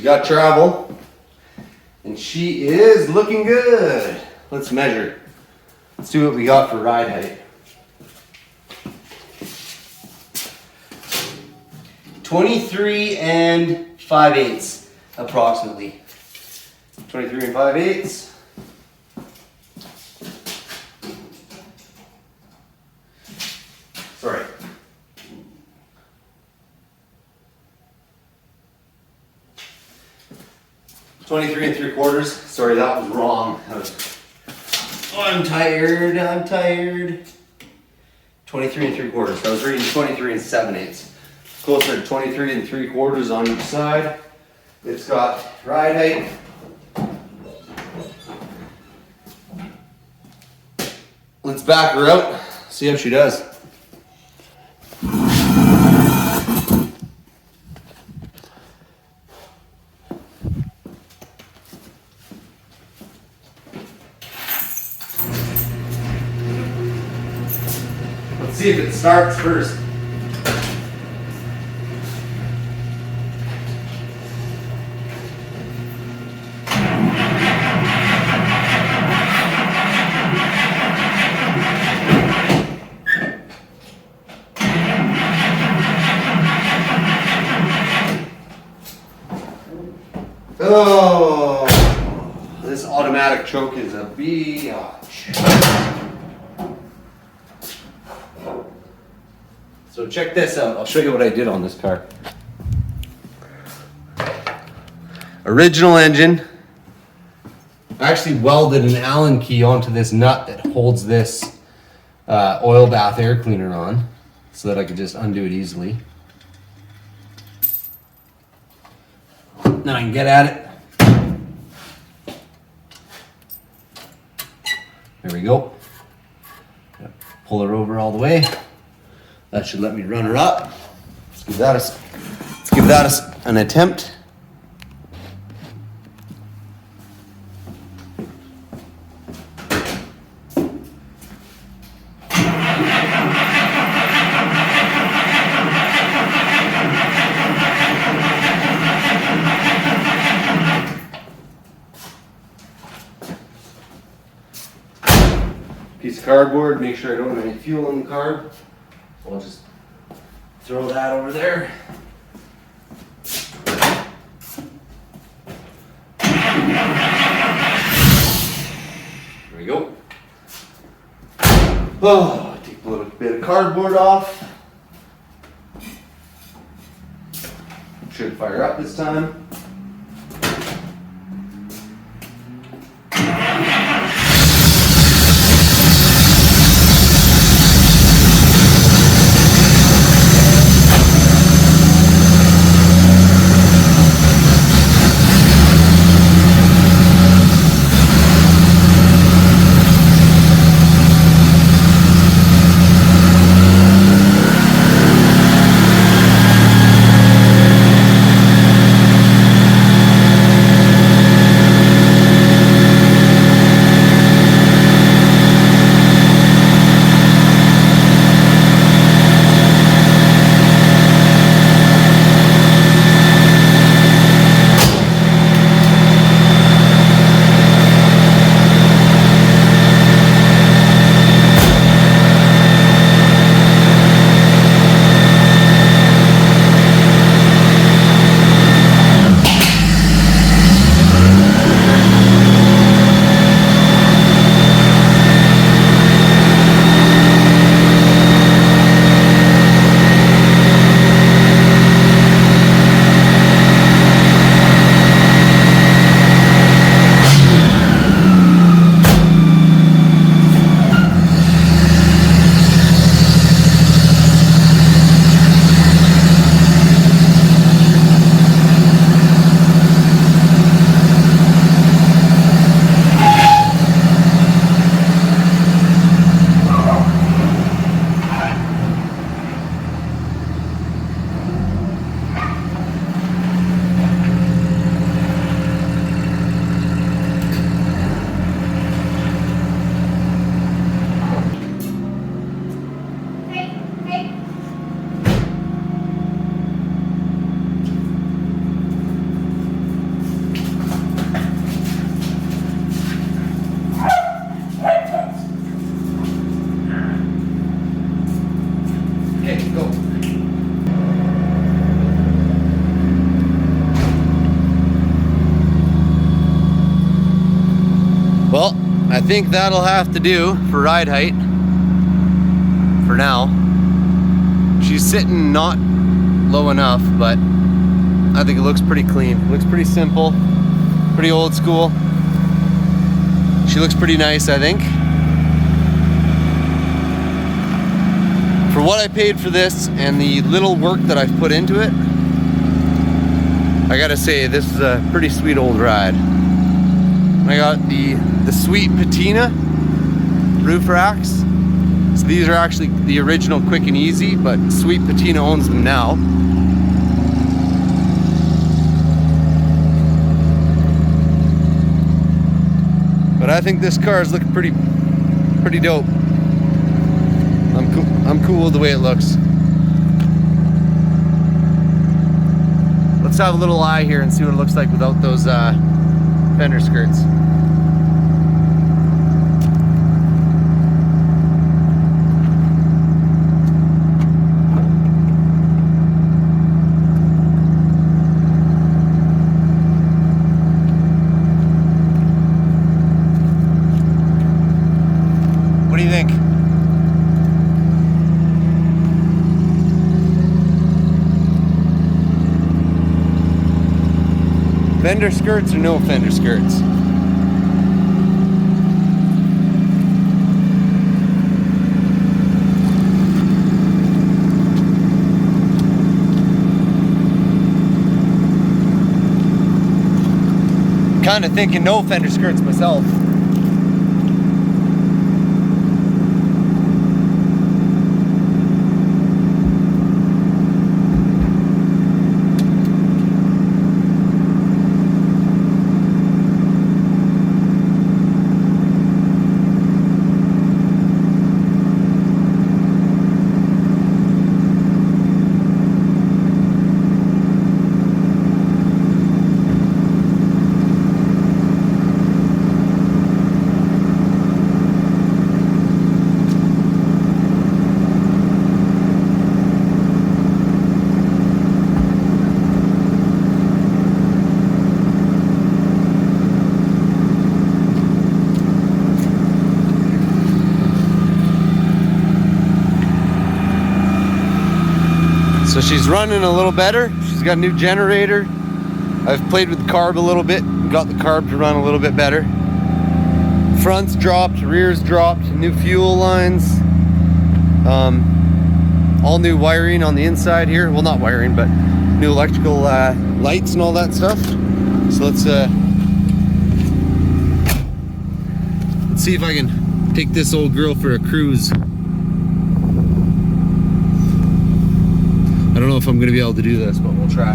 got travel, and she is looking good. Let's measure. Let's see what we got for ride height. 23 and 5/8 approximately. 23 and 5/8. Sorry. 23 and 3/4. Sorry, that was wrong. Oh, I'm tired. 23 and 3/4. I was reading 23 and 7/8. Closer to 23 and 3/4 on each side. It's got ride height. Let's back her out, see how she does. Let's see if it starts first. Oh, this automatic choke is a biatch. So check this out. I'll show you what I did on this car. Original engine. I actually welded an Allen key onto this nut that holds this oil bath air cleaner on so that I could just undo it easily. Now I can get at it. There we go. Pull her over all the way. That should let me run her up. Let's give that an attempt. Piece of cardboard, make sure I don't have any fuel in the carb. So I'll just throw that over there. There we go. Oh, take a little bit of cardboard off. Should fire up this time. Well, I think that'll have to do for ride height for now. She's sitting not low enough, but I think it looks pretty clean. It looks pretty simple, pretty old school. She looks pretty nice, I think. For what I paid for this and the little work that I've put into it, I gotta say this is a pretty sweet old ride. I got the sweet patina roof racks. So these are actually the original Quick and Easy, but Sweet Patina owns them now. But I think this car is looking pretty dope. I'm cool with the way it looks. Let's have a little eye here and see what it looks like without those fender skirts. What do you think? Fender skirts or no fender skirts? Kind of thinking no fender skirts myself. So she's running a little better. She's got a new generator. I've played with the carb a little bit, got the carb to run a little bit better. Front's dropped, rear's dropped, new fuel lines. All new wiring on the inside here. Well, not wiring, but new electrical lights and all that stuff. So let's see if I can take this old girl for a cruise. I don't know if I'm going to be able to do this, but we'll try.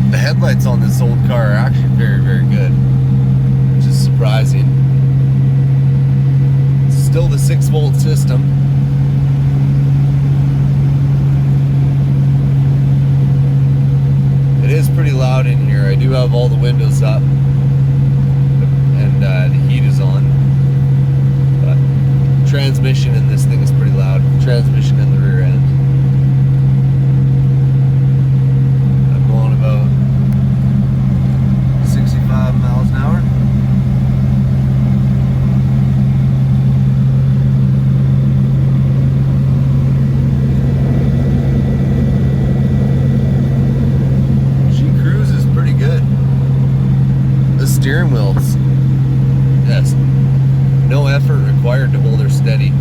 The headlights on this old car are actually very, very good, which is surprising. It's still the 6-volt system. It is pretty loud in here. I do have all the windows up. The heat is on, but transmission in this thing is pretty loud. Transmission in the rear end. I'm going about 65 miles an hour. She cruises pretty good. The steering wheel's no effort required to hold her steady.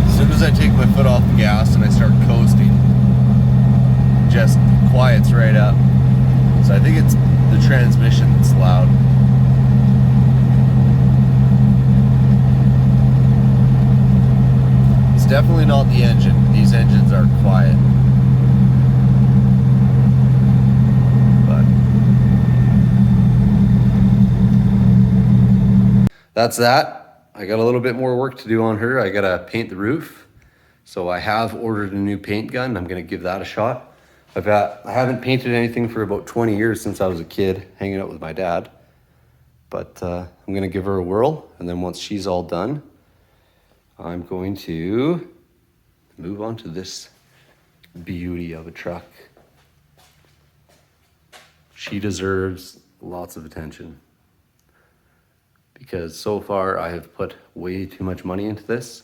As soon as I take my foot off the gas and I start coasting, it just quiets right up. So I think it's the transmission that's loud. Definitely not the engine. These engines are quiet. But that's that. I got a little bit more work to do on her. I gotta paint the roof. So I have ordered a new paint gun. I'm gonna give that a shot. I haven't painted anything for about 20 years since I was a kid hanging out with my dad. But I'm gonna give her a whirl, and then once she's all done, I'm going to move on to this beauty of a truck. She deserves lots of attention because so far I have put way too much money into this.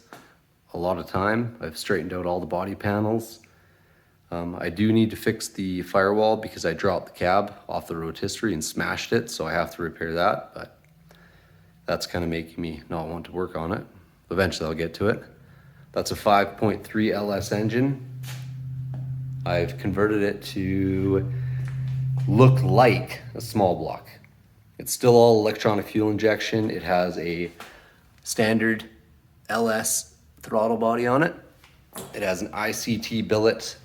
A lot of time. I've straightened out all the body panels. I do need to fix the firewall because I dropped the cab off the rotisserie and smashed it, so I have to repair that, but that's kind of making me not want to work on it. Eventually I'll get to it. That's a 5.3 LS engine. I've converted it to look like a small block. It's still all electronic fuel injection. It has a standard LS throttle body on it. It has an ICT billet,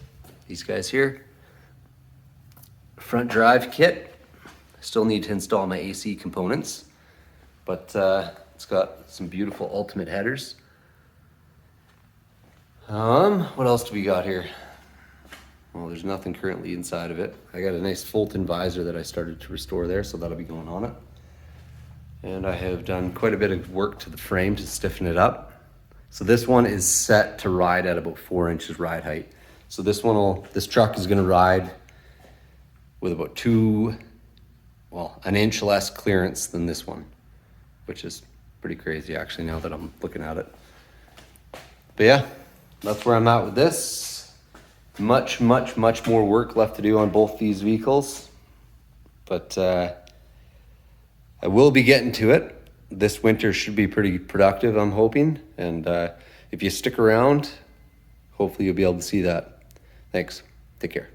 these guys here. Front drive kit. Still need to install my AC components, but it's got some beautiful ultimate headers. What else do we got here? Well, there's nothing currently inside of it. I got a nice Fulton visor that I started to restore there, so that'll be going on it. And I have done quite a bit of work to the frame to stiffen it up. So this one is set to ride at about 4 inches ride height. So this truck is gonna ride with about an inch less clearance than this one, which is pretty crazy actually now that I'm looking at it. But yeah, that's where I'm at with this. Much more work left to do on both these vehicles, but I will be getting to it. This winter should be pretty productive, I'm hoping, and if you stick around, hopefully you'll be able to see that. Thanks. Take care.